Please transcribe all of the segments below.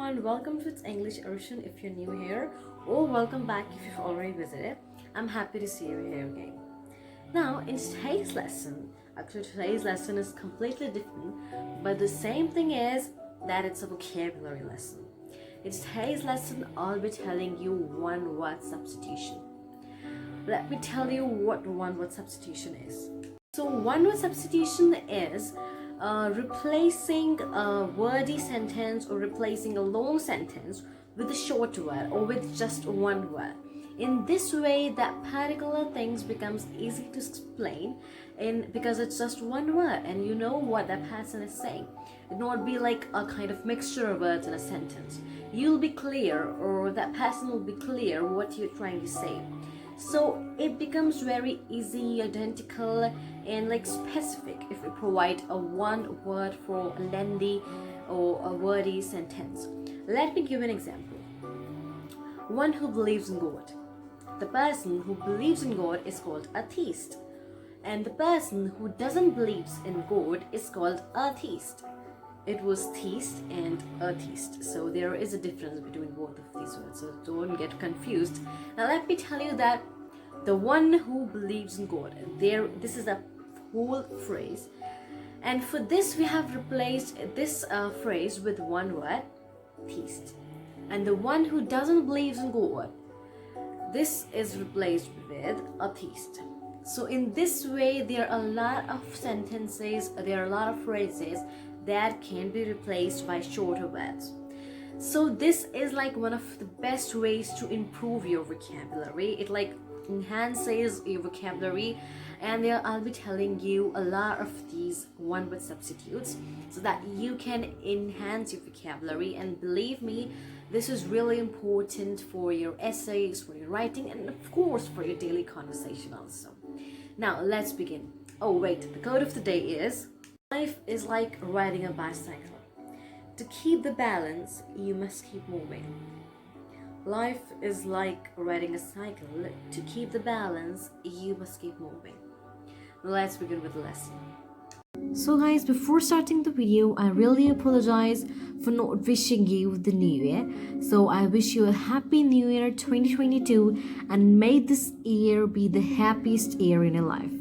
everyone, welcome to It's English Ocean if you're new here, or welcome back if you've already visited. I'm happy to see you here again. Now, in today's lesson is completely different, but the same thing is that it's a vocabulary lesson. In today's lesson, I'll be telling you one word substitution. Let me tell you what one word substitution is. So, one word substitution is replacing a wordy sentence or replacing a long sentence with a short word or with just one word. In this way, that particular things becomes easy to explain because it's just one word and you know what that person is saying. It not be like a kind of mixture of words in a sentence. You'll be clear, or that person will be clear what you're trying to say. So it becomes very easy, identical, and like specific if we provide a one word for a lengthy or a wordy sentence. Let me give an example. One who believes in God. The person who believes in God is called a theist, and the person who doesn't believe in God is called a theist. It was theist and atheist, so there is a difference between both of these words, so don't get confused. Now let me tell you that the one who believes in God, this is a whole phrase, and for this we have replaced this phrase with one word, theist. And the one who doesn't believe in God, this is replaced with a theist. So in this way, there are a lot of sentences, there are a lot of phrases that can be replaced by shorter words. So this is like one of the best ways to improve your vocabulary. It like enhances your vocabulary, and there I'll be telling you a lot of these one word substitutes so that you can enhance your vocabulary. And believe me, this is really important for your essays, for your writing, and of course for your daily conversation also. Now let's begin. Oh wait, the quote of the day is: life is like riding a bicycle. To keep the balance, you must keep moving. Life is like riding a cycle. To keep the balance, you must keep moving. Let's begin with the lesson. So guys, before starting the video, I really apologize for not wishing you the new year. So I wish you a happy new year 2022, and may this year be the happiest year in your life.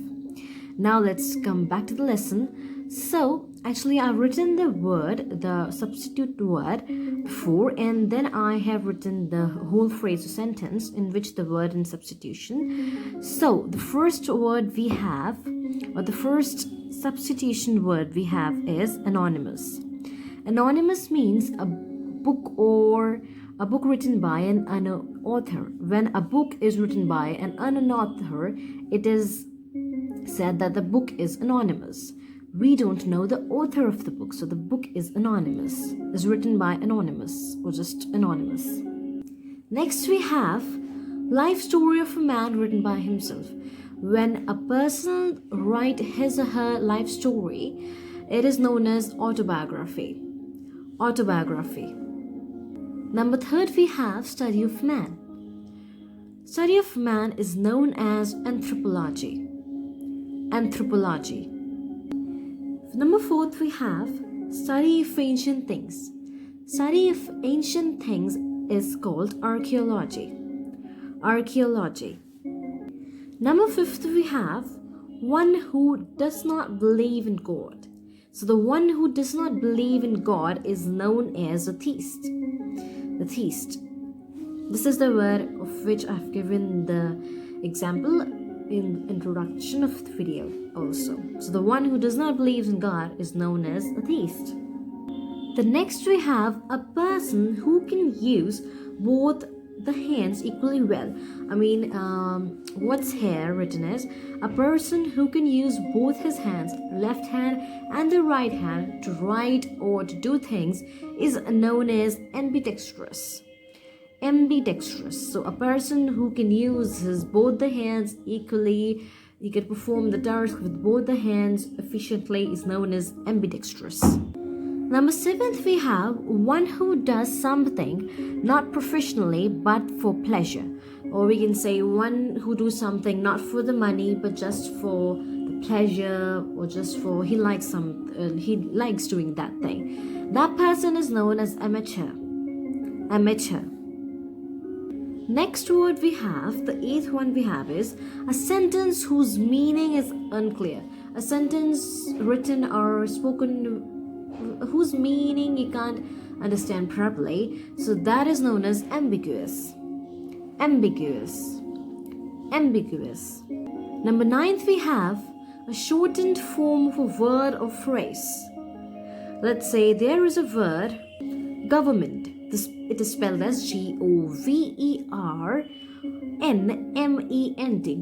Now let's come back to the lesson. So actually I've written the substitute word before, and then I have written the whole phrase or sentence in which the word in substitution. So the first word we have, or the first substitution word we have, is anonymous. Anonymous means a book written by an unknown author. When a book is written by an unknown author, it is said that the book is anonymous. We don't know the author of the book, so the book is anonymous, is written by anonymous, or just anonymous. Next we have life story of a man written by himself. When a person writes his or her life story, it is known as autobiography. Autobiography. Number third, we have study of man. Study of man is known as anthropology. Anthropology. Number fourth, we have study of ancient things. Study of ancient things is called archaeology. Archaeology. Number fifth, we have one who does not believe in God. So the one who does not believe in God is known as a theist. The theist. This is the word of which I've given the example in introduction of the video also. So the one who does not believe in God is known as a theist. The next we have a person who can use both the hands equally well. What's here written is a person who can use both his hands, left hand and the right hand, to write or to do things is known as ambidextrous. Ambidextrous. So a person who can use both the hands equally, he can perform the task with both the hands efficiently, is known as ambidextrous. Number seventh, we have one who does something not professionally but for pleasure. Or we can say one who does something not for the money but just for the pleasure, or just for he likes doing that thing. That person is known as amateur. amateur. Next word we have, the eighth one we have is a sentence whose meaning is unclear. A sentence written or spoken whose meaning you can't understand properly. So that is known as ambiguous. Ambiguous. Ambiguous. Number ninth we have a shortened form of a word or phrase. Let's say there is a word, government. It is spelled as Government,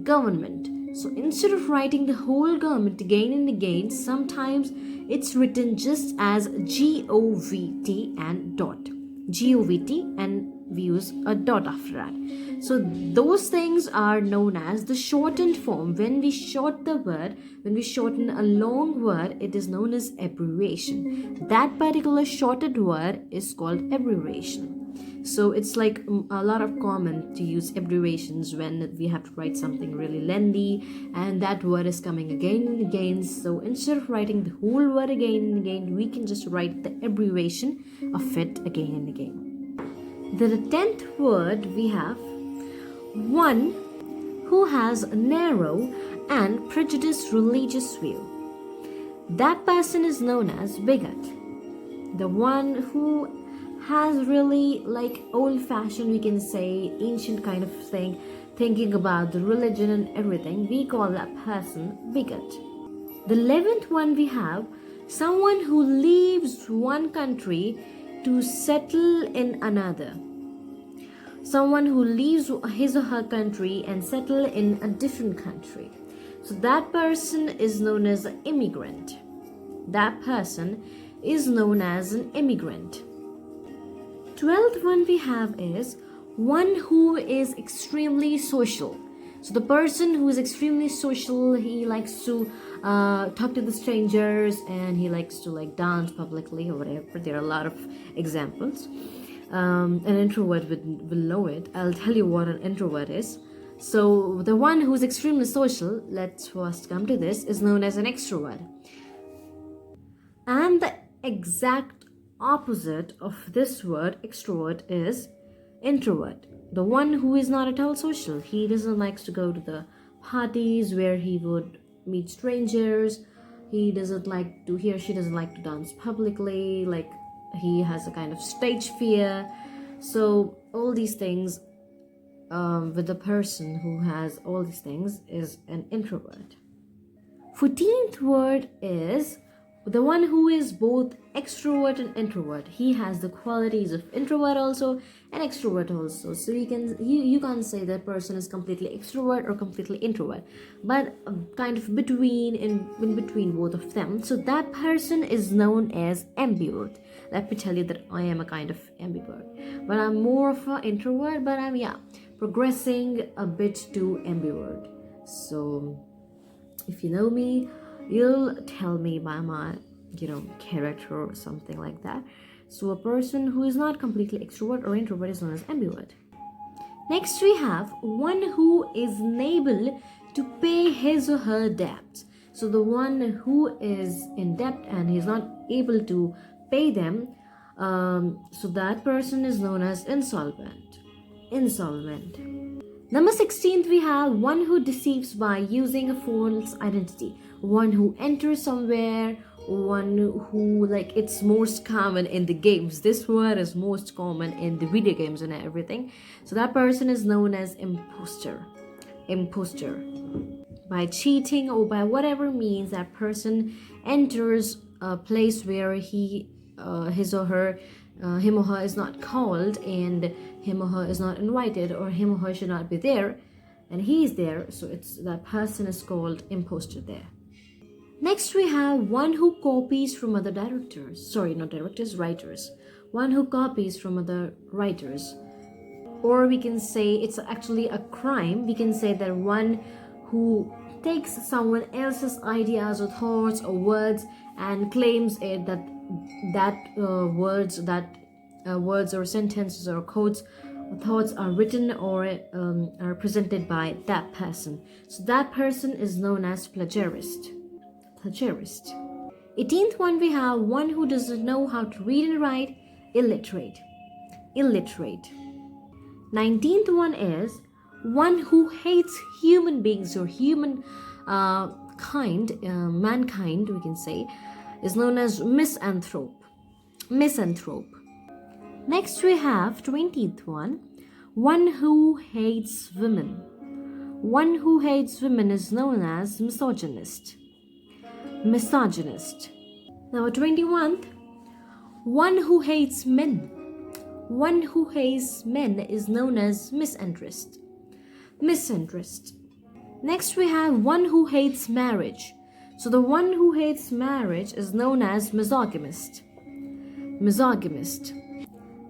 government. So instead of writing the whole government again and again, sometimes it's written just as GOVT and dot. GOVT, and we use a dot after that. So those things are known as the shortened form. When we shorten the word, when we shorten a long word, it is known as abbreviation. That particular shortened word is called abbreviation. So it's like a lot of common to use abbreviations when we have to write something really lengthy and that word is coming again and again. So instead of writing the whole word again and again, we can just write the abbreviation of it again and again. The 10th word we have one who has a narrow and prejudiced religious view. That person is known as bigot. The one who has really like old-fashioned, we can say ancient kind of thing, thinking about the religion and everything, we call that person bigot. The 11th one we have someone who leaves one country to settle in another. Someone who leaves his or her country and settle in a different country. So that person is known as an immigrant. That person is known as an immigrant. 12th one we have is one who is extremely social. So the person who is extremely social, he likes to talk to the strangers and he likes to like dance publicly or whatever. There are a lot of examples. An introvert will know it. I'll tell you what an introvert is. So the one who's extremely social, let's first come to this, is known as an extrovert. And the exact opposite of this word, extrovert, is introvert. The one who is not at all social. He doesn't like to go to the parties where he would meet strangers. He or she doesn't like to dance publicly, like he has a kind of stage fear. So all these things with the person who has all these things is an introvert. 14th word is the one who is both extrovert and introvert. He has the qualities of introvert also and extrovert also. So you can't say that person is completely extrovert or completely introvert, but kind of in between both of them. So that person is known as ambivert. Let me tell you that I am a kind of ambivert, but I'm more of an introvert, but I'm progressing a bit to ambivert. So if you know me, you'll tell me by my character or something like that. So a person who is not completely extrovert or introvert is known as ambivert. Next we have one who is unable to pay his or her debts. So the one who is in debt and he's not able to pay them, so that person is known as insolvent. Number 16th we have one who deceives by using a false identity. One who enters somewhere, one who it's most common in the games. This word is most common in the video games and everything. So that person is known as imposter. By cheating or by whatever means that person enters a place where him or her is not called and him or her is not invited, or him or her should not be there and he is there, so that person is called imposter there. Next we have one who copies from other writers. One who copies from other writers. Or we can say it's actually a crime. We can say that one who takes someone else's ideas or thoughts or words and claims it that words or sentences or quotes or thoughts are written or are presented by that person. So that person is known as plagiarist. 18th one we have one who doesn't know how to read and write, illiterate. illiterate. 19th one is one who hates human beings or mankind, we can say, is known as misanthrope. Next we have 20th one who hates women. One who hates women is known as misogynist. Now 21st, one who hates men. One who hates men is known as misanthropist. Next we have one who hates marriage. So the one who hates marriage is known as misogynist.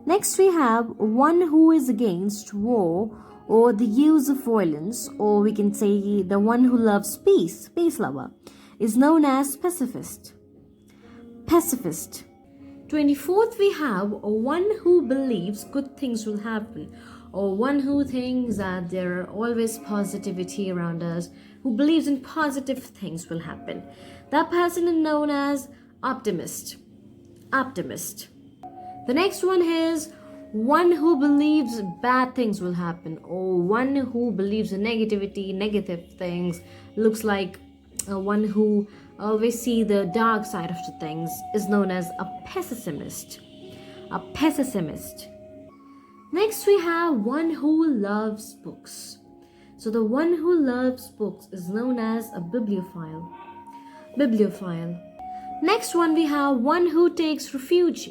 Next we have one who is against war or the use of violence, or we can say the one who loves peace lover, is known as pacifist. 24th, we have one who believes good things will happen, or one who thinks that there are always positivity around us, who believes in positive things will happen. That person is known as optimist. The next one is one who believes bad things will happen, or one who believes in negative things, looks like one who always see the dark side of the things, is known as a pessimist. Next we have one who loves books. So the one who loves books is known as a bibliophile. Next one, we have one who takes refuge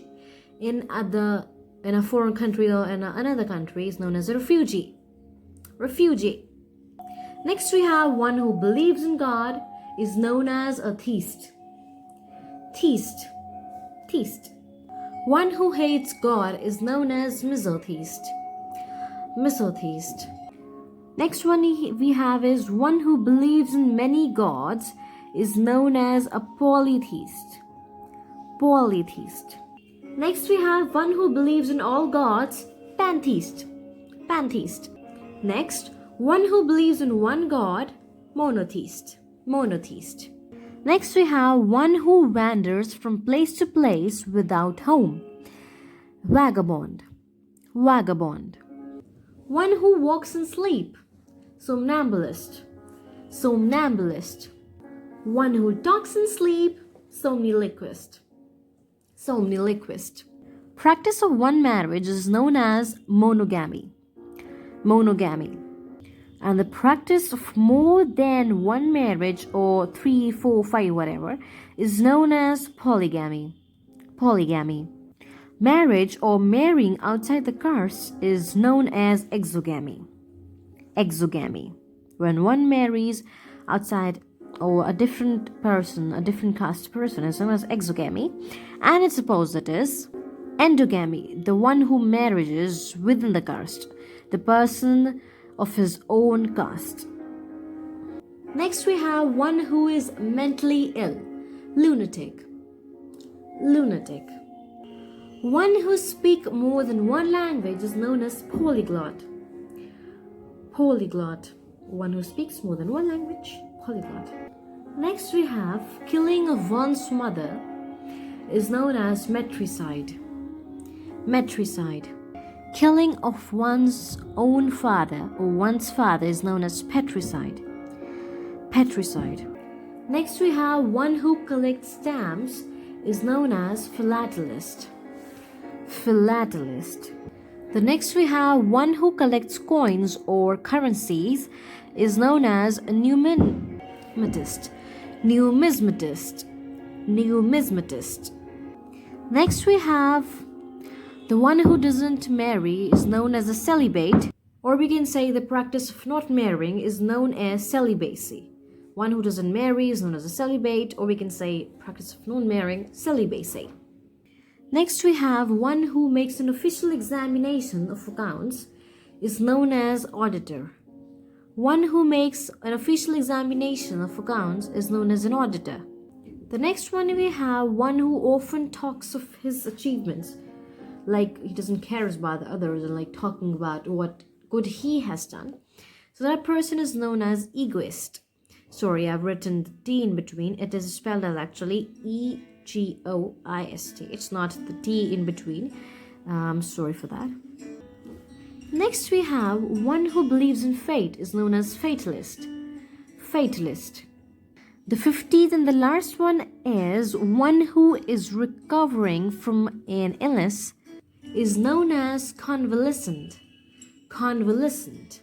in a foreign country or in another country is known as a refugee. Next we have one who believes in God is known as a theist. One who hates God is known as misotheist. Next one we have is one who believes in many gods is known as a polytheist. Next we have one who believes in all gods, pantheist. Next, one who believes in one god, monotheist. Next we have one who wanders from place to place without home, vagabond. One who walks in sleep, somnambulist. One who talks in sleep, somniloquist. Practice of one marriage is known as monogamy. And the practice of more than one marriage, or 3, 4, 5, whatever, is known as polygamy. Marriage or marrying outside the caste is known as exogamy. When one marries outside or a different person, a different caste person, is known as exogamy. And its opposite is endogamy, the one who marries within the caste, the person of his own caste. Next we have one who is mentally ill, lunatic. One who speaks more than one language is known as polyglot. One who speaks more than one language, polyglot. Next we have killing of one's mother is known as matricide. Killing of one's own father or one's father is known as patricide. Next we have one who collects stamps is known as philatelist. The next we have one who collects coins or currencies is known as numismatist. Next we have the one who doesn't marry is known as a celibate, or we can say the practice of not marrying is known as celibacy. One who doesn't marry is known as a celibate, or we can say practice of not marrying, celibacy. Next we have one who makes an official examination of accounts is known as auditor. One who makes an official examination of accounts is known as an auditor. The next one we have one who often talks of his achievements, like he doesn't care about the others and like talking about what good he has done. So that person is known as egoist. Sorry, I've written the T in between. It is spelled as actually EGOIST. It's not the T in between. Sorry for that. Next we have one who believes in fate is known as fatalist. Fatalist. The 15th and the last one is one who is recovering from an illness is known as convalescent. Convalescent.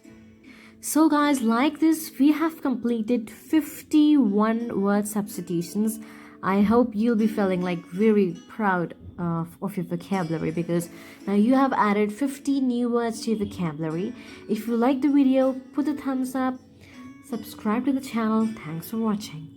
So guys, like this, we have completed 51 word substitutions. I hope you'll be feeling like very proud of your vocabulary, because now you have added 50 new words to your vocabulary. If you like the video, put a thumbs up, subscribe to the channel. Thanks for watching.